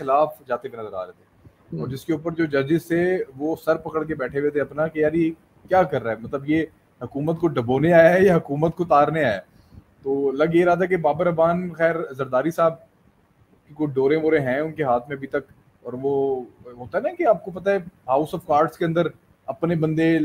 खिलाफ जाते हुए नजर आ रहे थे, और जिसके ऊपर जो जजेस थे वो सर पकड़ के बैठे हुए थे अपना कि यार ये क्या कर रहा है, मतलब ये हुकूमत को डबोने आया है या हुकूमत को तारने आया है। तो लग ये रहा था कि बाबर अबान, खैर जरदारी साहब की कोई डोरे वोरे हैं उनके हाथ में अभी तक, और वो होता है ना कि आपको पता है हाउस ऑफ कार्ड्स के अंदर अपने बंदे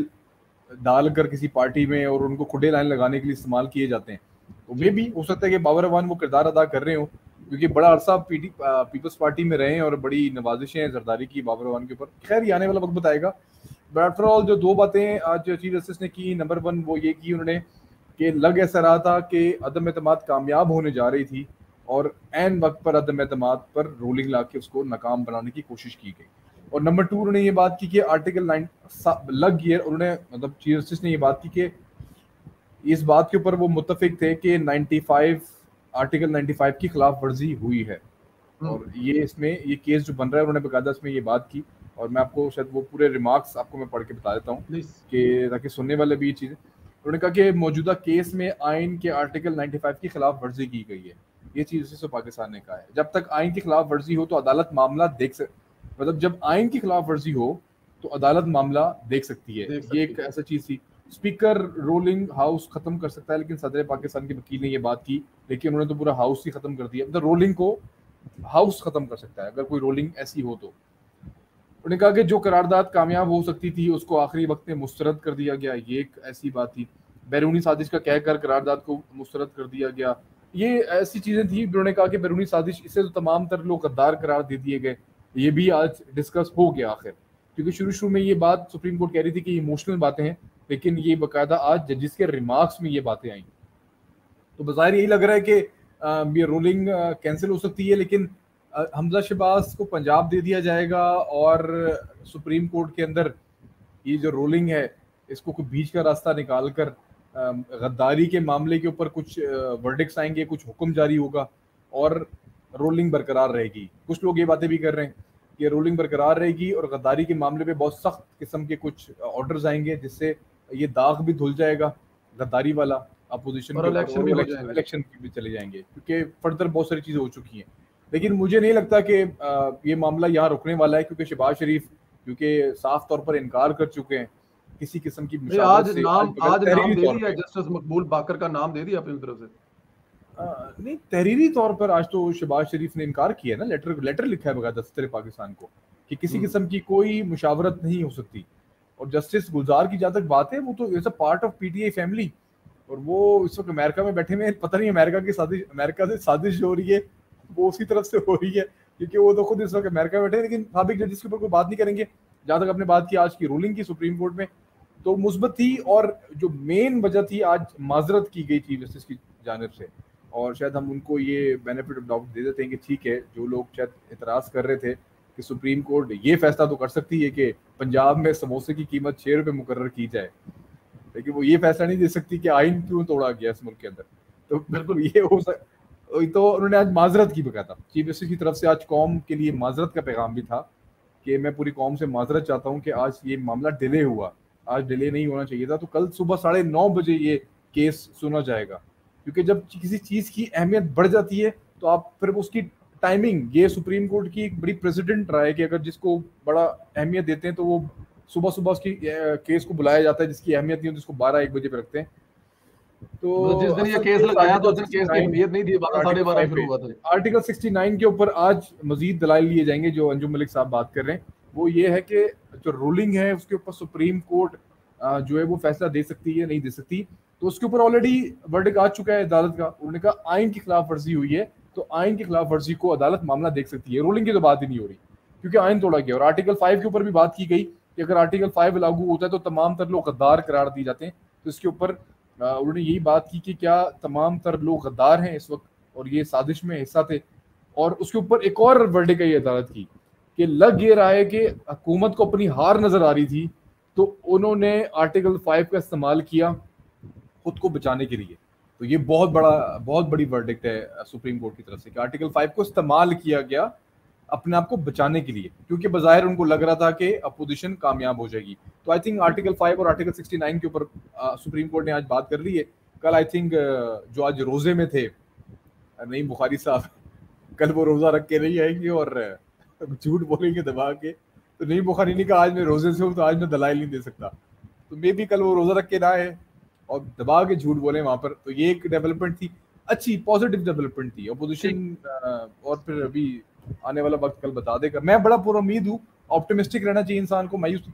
डालकर किसी पार्टी में और उनको खुडे लाइन लगाने के लिए इस्तेमाल किए जाते हैं। तो मे भी हो सकता है कि बाबर अवान वो किरदार अदा कर रहे हो, क्योंकि बड़ा अरसा पीपल्स पार्टी में रहे हैं और बड़ी नवाजिशें हैं जरदारी की बाबर अवान के ऊपर। खैर ये आने वाला वक्त बताएगा। बट आफ्टर ऑल जो दो बातें आज चीफ जस्टिस ने की, नंबर वन वो ये की उन्होंने कि लग ऐसा रहा था कि अदम एतमाद कामयाब होने जा रही थी, और एन वक्त पर अदम एतमाद पर रूलिंग ला के उसको नाकाम बनाने की कोशिश की गई। और नंबर टू उन्होंने ये बात की कि आर्टिकल 9 लग गया, उन्होंने मतलब चीफ जस्टिस ने ये बात की कि इस बात के ऊपर वो मुत्तफिक थे कि 95 आर्टिकल 95 की खिलाफ वर्जी हुई है, और ये इसमें ये केस जो बन रहा है उन्होंने बकायदा इसमें ये बात की। और मैं आपको शायद वो पूरे रिमार्क्स आपको मैं पढ़ के बता देता हूँ कि ताकि सुनने वाले भी ये चीज़ें। उन्होंने कहा कि मौजूदा केस में आइन के आर्टिकल 95 की खिलाफ वर्जी की गई है। ये चीज़ जस्टिस पाकिस्तान ने कहा है, जब तक आइन की खिलाफ वर्जी हो तो अदालत मामला मतलब जब आइन की खिलाफ वर्जी हो तो अदालत मामला देख सकती है। ये एक ऐसा चीज़ थी। स्पीकर रोलिंग हाउस खत्म कर सकता है, लेकिन सदर पाकिस्तान के वकील ने ये बात की, लेकिन उन्होंने तो पूरा हाउस ही खत्म कर दिया। मतलब रोलिंग को हाउस खत्म कर सकता है अगर कोई रोलिंग ऐसी हो तो। उन्होंने कहा कि जो करारदाद कामयाब हो सकती थी उसको आखिरी वक्त में मुस्तरद कर दिया गया, ये एक ऐसी बात थी। बैरूनी साजिश का कहकर करारदाद को मुस्तरद कर दिया गया, ये ऐसी चीजें थी। उन्होंने कहा कि बैरूनी साजिश, इससे तो तमाम तर लोग गद्दार करार दे दिए गए, ये भी आज डिस्कस हो गया आखिर। क्योंकि शुरू में ये बात सुप्रीम कोर्ट कह रही थी कि इमोशनल बातें हैं, लेकिन ये बाकायदा आज जजिस के रिमार्क्स में ये बातें आई। तो बाज़ाहिर यही लग रहा है कि ये रूलिंग कैंसिल हो सकती है, लेकिन हमजा शहबाज को पंजाब दे दिया जाएगा, और सुप्रीम कोर्ट के अंदर ये जो रूलिंग है इसको कोई बीच का रास्ता निकाल कर गद्दारी के मामले के ऊपर कुछ वर्डिक्ट्स आएंगे, कुछ हुक्म जारी होगा और रूलिंग बरकरार रहेगी। कुछ लोग ये बातें भी कर रहे हैं कि रूलिंग बरकरार रहेगी और गद्दारी के मामले पे बहुत सख्त किस्म के कुछ ऑर्डर्स आएंगे, जिससे ये दाग भी धुल जाएगा गद्दारी वाला अपोजिशन के ऊपर, इलेक्शन भी चले जाएंगे, क्योंकि फर्दर बहुत सारी चीजें हो चुकी हैं। लेकिन मुझे नहीं लगता कि ये मामला यहाँ रुकने वाला है, क्योंकि शहबाज शरीफ क्योंकि साफ तौर पर इनकार कर चुके हैं किसी किस्म की आज नाम दे दिया, जस्टिस मकबूल बाकर का नाम दे दिया अपनी तरफ से। नहीं, तहरीरी तौर पर आज तो शहबाज शरीफ ने इनकार किया ना, लेटर लिखा है बकायदा सदर पाकिस्तान को कि किसी किस्म की कोई मुशावरत नहीं हो सकती। और जस्टिस गुलजार की जहाँ तक बात है, वो तो is a part of PTI family, और वो इस वक्त अमेरिका में बैठे हुए, पता नहीं अमेरिका से साजिश हो रही है वो उसी तरफ से हो रही है, क्योंकि वो तो खुद इस वक्त अमेरिका में बैठे हैं। लेकिन साबिक जजिस के ऊपर कोई बात नहीं करेंगे। जहाँ तक आपने बात की आज की रूलिंग की सुप्रीम कोर्ट में, तो मुस्बत थी, और जो मेन वजह थी आज माजरत की गई चीफ जस्टिस की जानिब से, और शायद हम उनको ये बेनिफिट ऑफ डाउट दे देते हैं कि ठीक है, जो लोग शायद इतराज़ कर रहे थे कि सुप्रीम कोर्ट ये फैसला तो कर सकती है कि पंजाब में समोसे की कीमत 6 रुपये मुकर्रर की जाए, लेकिन वो ये फैसला नहीं दे सकती कि आइन क्यों तोड़ा गया इस मुल्क के अंदर। तो बिल्कुल ये हो तो उन्होंने आज माजरत की बकायदा चीफ जस्टिस की तरफ से, आज कौम के लिए माजरत का पैगाम भी था कि मैं पूरी कौम से माजरत चाहता हूँ कि आज ये मामला डिले हुआ, आज डिले नहीं होना चाहिए था। तो कल सुबह 9:30 बजे ये केस सुना जाएगा, क्योंकि जब किसी चीज़ की अहमियत बढ़ जाती है तो आप फिर उसकी टाइमिंग, ये सुप्रीम कोर्ट की एक बड़ी प्रेसिडेंट रहा है कि अगर जिसको बड़ा अहमियत देते हैं तो वो सुबह सुबह उसकी केस को बुलाया जाता है, जिसकी अहमियत नहीं होती उसको 12-1 बजे पे रखते हैं। तो जिस दिन ये केस लगाया तो उस दिन केस की अहमियत नहीं थी, 12-12:30 शुरू हुआ था। आर्टिकल 69 के ऊपर आज मजीद दलाइल लिए जाएंगे, जो अंजुम मलिक साहब बात कर रहे हैं वो ये है कि जो रूलिंग है उसके ऊपर सुप्रीम कोर्ट जो है वो फैसला दे सकती है, नहीं दे सकती। तो उसके ऊपर ऑलरेडी वर्डिक्ट आ चुका है अदालत का। उन्होंने कहा आइन की खिलाफ वर्जी हुई है तो आइन की खिलाफ वर्जी को अदालत मामला देख सकती है, रूलिंग की तो बात ही नहीं हो रही क्योंकि आइन तोड़ा गया। और आर्टिकल 5 के ऊपर भी बात की गई कि अगर आर्टिकल 5 लागू होता है तो तमाम तर लोग गद्दार करार दिए जाते हैं। तो इसके ऊपर उन्होंने यही बात की कि क्या तमाम तर लोग गद्दार हैं इस वक्त और ये साजिश में हिस्सा थे। और उसके ऊपर एक और वर्डिक्ट है अदालत की कि लग ये रहा है कि हुकूमत को अपनी हार नजर आ रही थी, तो उन्होंने आर्टिकल 5 का इस्तेमाल किया खुद को बचाने के लिए। तो ये बहुत बड़ी वर्डिक्ट है सुप्रीम कोर्ट की तरफ से कि आर्टिकल 5 को इस्तेमाल किया गया अपने आप को बचाने के लिए, क्योंकि बज़ाहिर उनको लग रहा था कि अपोजिशन कामयाब हो जाएगी। तो आई थिंक आर्टिकल 5 और आर्टिकल 69 के ऊपर सुप्रीम कोर्ट ने आज बात कर ली है। कल आई थिंक जो आज रोजे में थे नईम बुखारी साहब, कल वो रोजा रख के नहीं आएंगे और झूठ बोलेंगे दबा के। तो नईम बुखारी ने कहा आज मैं रोजे से हूँ तो आज मैं दलाइल नहीं दे सकता, तो मे भी कल वो रोजा रख के ना आए और दबा के झूठ बोले वहां पर। तो ये एक डेवलपमेंट थी, अच्छी पॉजिटिव डेवलपमेंट थी। अपोजिशन और फिर अभी आने वाला वक्त कल बता देगा। मैं बड़ा पूरा उम्मीद हूँ, ऑप्टिमिस्टिक रहना चाहिए इंसान को, मायूस।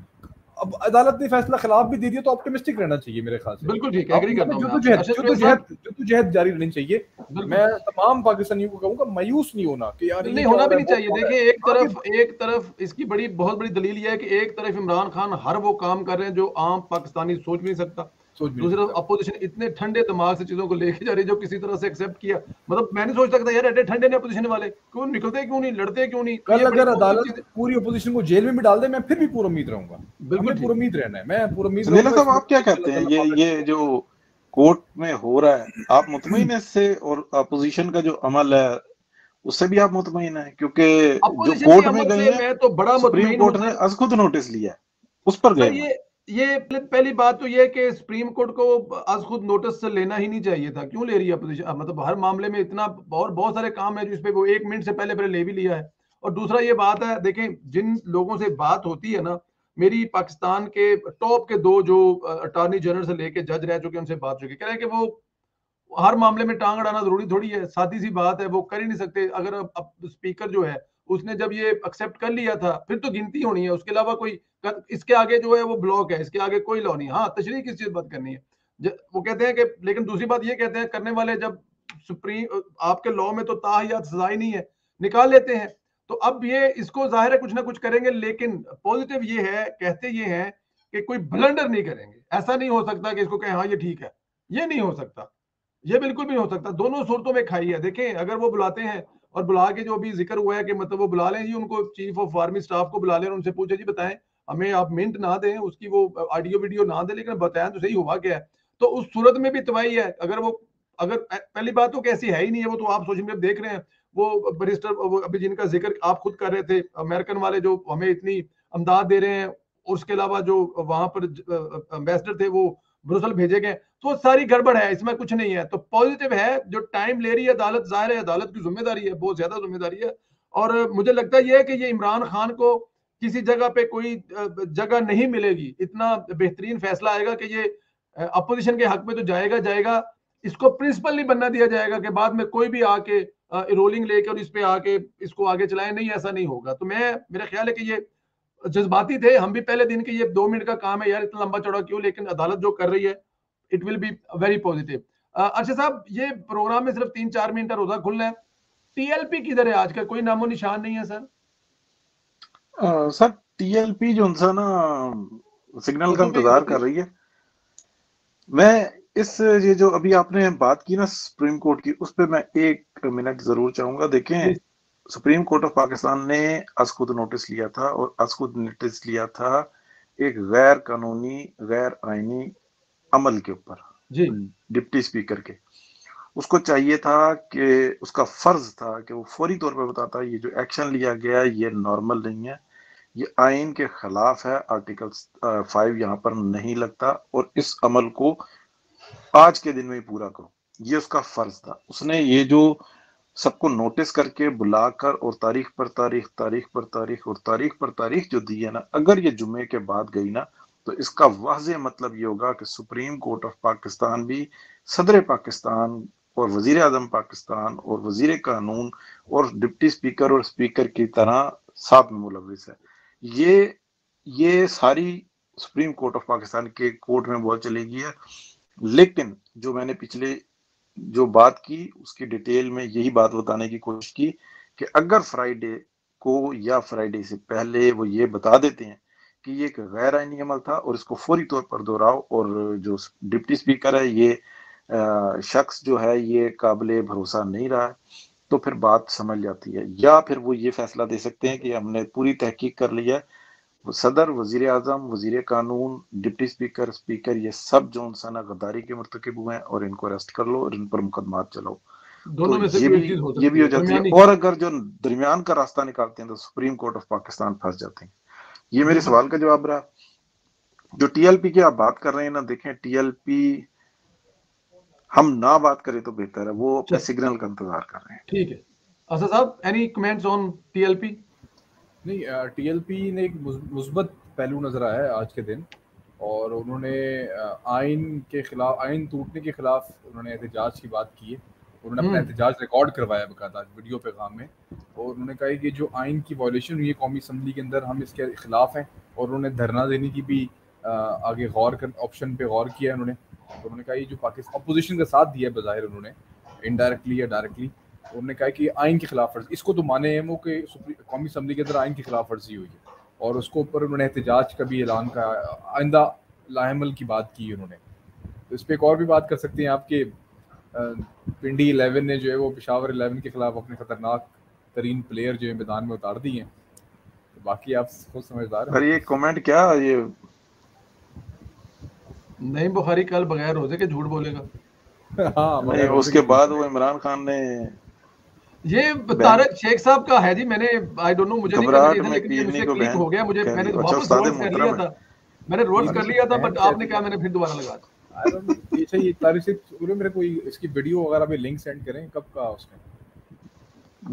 अब अदालत ने फैसला खिलाफ भी दे दिया तो ऑप्टिमिस्टिक रहना चाहिए मेरे ख्याल से। बिल्कुल ठीक है, एग्री करता हूं मैं आपसे। जद्दोजहद जारी रहनी चाहिए। मैं तमाम पाकिस्तानियों को कहूंगा मायूस नहीं होना कि यार नहीं होना भी नहीं चाहिए। देखिए एक तरफ इसकी बहुत बड़ी दलील ये है कि एक तरफ इमरान खान हर वो काम कर रहे हैं जो आम पाकिस्तानी सोच भी नहीं सकता, दूसरी तरफ अपोजिशन इतने ठंडे दिमाग से चीजों को लेके जा रही है जो किसी तरह से एक्सेप्ट किया। मतलब मैं नहीं सोच सकता यार एडे ठंडे ने अपोजिशन वाले, क्यों निकलते, क्यों नहीं लड़ते, क्यों नहीं। कल अगर अदालत पूरी अपोजिशन को जेल में भी डाल दे, मैं फिर भी पूरा उम्मीद रहूंगा। बिल्कुल पूरा उम्मीद रहना है, मैं पूरा उम्मीद रहूंगा। साहब आप क्या कहते हैं, ये जो कोर्ट में हो रहा है, आप मुतमईन है इससे? और अपोजिशन का जो अमल है उससे भी आप मुतमईन है? क्योंकि जो कोर्ट में गए हैं, मैं तो बड़ा सुप्रीम कोर्ट ने आज खुद नोटिस लिया, उस पर गए। ये पहली बात तो ये कि सुप्रीम कोर्ट को आज खुद नोटिस से लेना ही नहीं चाहिए था। क्यों ले रही है अपोजिशन? मतलब हर मामले में इतना और बहुत सारे काम है जिस पे वो 1 मिनट से पहले ले भी लिया है। और दूसरा ये बात है, देखें जिन लोगों से बात होती है ना, मेरी पाकिस्तान के टॉप के 2 जो अटॉर्नी जनरल से लेके जज रह चुके उनसे बात चुकी, कह रहे हैं कि वो हर मामले में टांग अड़ाना जरूरी थोड़ी है, सादी सी बात है, वो कर ही नहीं सकते। अगर अब स्पीकर जो है उसने जब ये एक्सेप्ट कर लिया था फिर तो गिनती होनी है, उसके अलावा कोई इसके आगे जो है वो ब्लॉक है, इसके आगे कोई लॉ नहीं। हाँ तशरीह किस चीज बात करनी है वो कहते हैं कि, लेकिन दूसरी बात ये कहते हैं करने वाले जब सुप्रीम आपके लॉ में तो ताहयात सजा ही नहीं है, निकाल लेते हैं। तो अब ये इसको जाहिर है कुछ ना कुछ करेंगे, लेकिन पॉजिटिव ये है, कहते ये हैं कि कोई ब्लंडर नहीं करेंगे। ऐसा नहीं हो सकता कि इसको कहें हाँ ये ठीक है, ये नहीं हो सकता, ये बिल्कुल भी नहीं हो सकता। दोनों सूरतों में खाई है। देखें अगर वो बुलाते हैं और बुला के जो भी जिक्र हुआ है कि मतलब वो बुला लें जी उनको, चीफ ऑफ आर्मी स्टाफ को बुला लें और उनसे पूछे जी बताएं, हमें आप मिंट ना दें उसकी, वो ऑडियो वीडियो ना दें, लेकिन बताएं तो सही हुआ क्या है। तो उस सूरत में भी तबाही है। अगर पहली बात तो कैसी है ही नहीं है, वो तो आप सोशल मीडिया देख रहे हैं। वो बैरिस्टर वो अभी जिनका जिक्र आप खुद कर रहे थे, अमेरिकन वाले जो हमें इतनी अमदाद दे रहे हैं, और उसके अलावा जो वहां पर एम्बेसडर थे वो ब्रुसेल भेजे गए, तो सारी गड़बड़ है, इसमें कुछ नहीं है। तो पॉजिटिव है, जो टाइम ले रही है अदालत, जाहिर है अदालत की जिम्मेदारी है, बहुत ज्यादा जिम्मेदारी है। और मुझे लगता है ये कि ये इमरान खान को किसी जगह पे कोई जगह नहीं मिलेगी, इतना बेहतरीन फैसला आएगा कि ये अपोजिशन के हक में तो जाएगा जाएगा, इसको प्रिंसिपल नहीं बनना दिया जाएगा कि बाद में कोई भी आके रोलिंग लेकर इस पे आके इसको आगे चलाए। नहीं, ऐसा नहीं होगा। तो मेरा ख्याल है कि ये जज्बाती थे हम भी पहले दिन के, ये 2 मिनट का काम है यार, इतना लंबा चौड़ा क्यों, लेकिन अदालत जो कर रही है it will be very positive. अच्छा साहब, ये प्रोग्राम में सिर्फ 3-4 मिनट का रोजा खुलना है, टीएलपी किधर है आज का? कोई नामो निशान नहीं है सर। सर टीएलपी जो है ना सिग्नल का इंतजार कर रही है। मैं ये जो अभी आपने बात की ना सुप्रीम कोर्ट की, उस पर मैं 1 मिनट जरूर चाहूंगा। देखें सुप्रीम कोर्ट ऑफ पाकिस्तान ने आज खुद नोटिस लिया था, और आज खुद नोटिस लिया था एक गैर कानूनी गैर आईनी अमल के ऊपर डिप्टी स्पीकर के। उसको चाहिए था कि उसका फर्ज था कि वो फौरी तौर पर बताता ये जो एक्शन लिया गया ये नॉर्मल नहीं है, ये आइन के खिलाफ है, आर्टिकल 5 यहाँ पर नहीं लगता, और इस अमल को आज के दिन में ही पूरा करो। ये उसका फर्ज था। उसने ये जो सबको नोटिस करके बुलाकर और तारीख पर तारीख, तारीख पर तारीख और तारीख पर तारीख जो दी है ना, अगर ये जुम्मे के बाद गई ना, तो इसका वाज़े मतलब ये होगा कि सुप्रीम कोर्ट ऑफ पाकिस्तान भी सदर पाकिस्तान और वजीर आजम पाकिस्तान और वजीर कानून और डिप्टी स्पीकर और स्पीकर की तरह साथ में मुलविस है। ये सारी सुप्रीम कोर्ट ऑफ पाकिस्तान के कोर्ट में बहुत चलेगी है। लेकिन जो मैंने पिछले जो बात की उसकी डिटेल में यही बात बताने की कोशिश की कि अगर फ्राइडे को या फ्राइडे से पहले वो ये बता देते हैं कि ये एक गैर आईनी अमल था और इसको फौरी तौर पर दोहराओ, और जो डिप्टी स्पीकर है ये शख्स जो है ये काबिले भरोसा नहीं रहा है, तो फिर बात समझ जाती है। या फिर वो ये फैसला दे सकते हैं कि हमने पूरी तहकीक कर लिया है, सदर, वजीर आजम, वजीर कानून, डिप्टी स्पीकर, स्पीकर, ये सब जो इंसान गद्दारी के मुर्तकिब हुए हैं और इनको अरेस्ट कर लो और इन पर मुकदमात चलाओ। दोनों में से ये भी हो जाती है। और अगर जो दरमियान का रास्ता निकालते हैं तो सुप्रीम कोर्ट ऑफ पाकिस्तान फंस जाते हैं। ये मेरे सवाल का जवाब रहा। जो टीएलपी की आप बात कर रहे हैं ना, देखें टीएलपी हम ना बात करें तो बेहतर है, वो अपने सिग्नल का इंतजार कर रहे हैं। ठीक है। असद साहब, एनी कमेंट्स ऑन टीएलपी? नहीं, टीएलपी ने एक मुस्बत पहलू नजर आया है आज के दिन, और उन्होंने आइन टूटने के खिलाफ उन्होंने एहतजाज की बात की है। उन्होंने अपना एहतजाज रिकॉर्ड करवाया बकायदा वीडियो पैगाम में, और उन्होंने कहा कि जो आइन की वायलेशन हुई है कौमी असम्बली के अंदर, हम इसके खिलाफ हैं, और उन्होंने धरना देने की भी आगे ऑप्शन पे गौर किया उन्होंने। और उन्होंने कहा जो पाकिस्तान अपोजिशन का साथ दिया है बज़ाहिर उन्होंने, इनडायरेक्टली या डायरेक्टली, उन्होंने कहा कि आइन की खिलाफ वर्जी, इसको तो माने हैं वो कि कौमी असम्बली के अंदर आइन की खिलाफ वर्जी हुई है, और उसको ऊपर उन्होंने एहतजाज का भी ऐलान का, आइंदा लाहमल की बात की उन्होंने। तो इस पर एक और भी बात कर सकते हैं आपके पिंडी 11 ने जो है वो पेशावर 11 के खिलाफ अपने खतरनाक तरीन प्लेयर जो है मैदान में उतार दिए हैं। तो बाकी आप खुद समझदार हैं। ये कमेंट क्या ये नहीं, बुखारी कल बगैर रोजे के झूठ बोलेगा। हाँ, नहीं, उसके बाद वो इमरान खान ने ये तारक शेख साहब का है जी। मैंने आई डोंट नो, मुझे नहीं करना चाहिए था, लेकिन मुझे क्लिक हो गया, मुझे मैंने वापस रोल्स कर लिया था, बट आपने कहा मैंने फिर दोबारा लगा दिया। ये सही तारिक से मेरे को इसकी वीडियो वगैरह पे लिंक सेंड करें, कब का उसने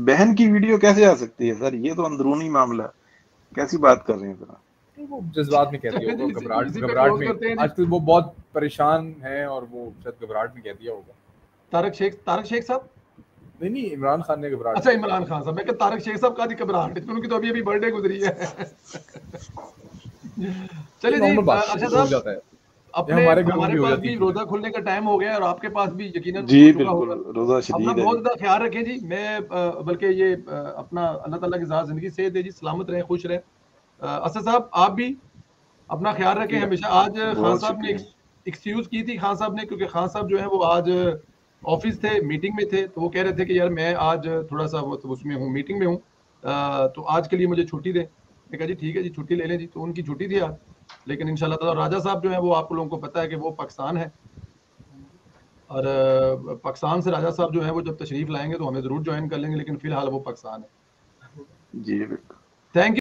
बहन की वीडियो कैसे आ सकती है सर? ये तो अंदरूनी मामला है, कैसी बात कर रहे हैं सर? वो जज्बात में कह दिया होगा, घबराहट में आजकल वो बहुत परेशान है, और वो शायद घबराहट में कह दिया होगा। तारक शेख साहब नहीं, इमरान खान ने घबराहट। अच्छा, इमरान खान साहब। मैं कहता तारक शेख साहब का दी घबराहट, उनकी तो अभी बर्थडे गुजरी है। चलिए जी, अच्छा साहब, अपने हमारे पास भी रोजा खुलने का टाइम हो गया, और आपके पास भी यकीनन जी बिल्कुल रोजा शदीद है। अपना बहुत ज्यादा ख्याल रखें जी। मैं बल्कि ये अपना अल्लाह ताला की ज़ात जिंदगी सेहत दे जी, सलामत रहे, खुश रहे। असद साहब आप भी अपना ख्याल रखें हमेशा। आज खान साहब ने एक्सक्यूज की थी, खान साहब ने, क्योंकि खान साहब जो है वो आज ऑफिस थे, मीटिंग में थे, तो वो कह रहे थे कि यार मैं आज थोड़ा सा उसमें हूँ, मीटिंग में हूँ, तो आज के लिए मुझे छुट्टी दें। मैं कहा जी ठीक है जी, छुट्टी ले लें जी। तो उनकी छुट्टी थी आज, लेकिन इंशाल्लाह ताला राजा साहब जो है वो आप लोगों को पता है कि वो पाकिस्तान है, और पाकिस्तान से राजा साहब जो है वो जब तशरीफ लाएंगे तो हमें जरूर ज्वाइन कर लेंगे, लेकिन फिलहाल वो पाकिस्तान है। जी बिल्कुल, थैंक यू।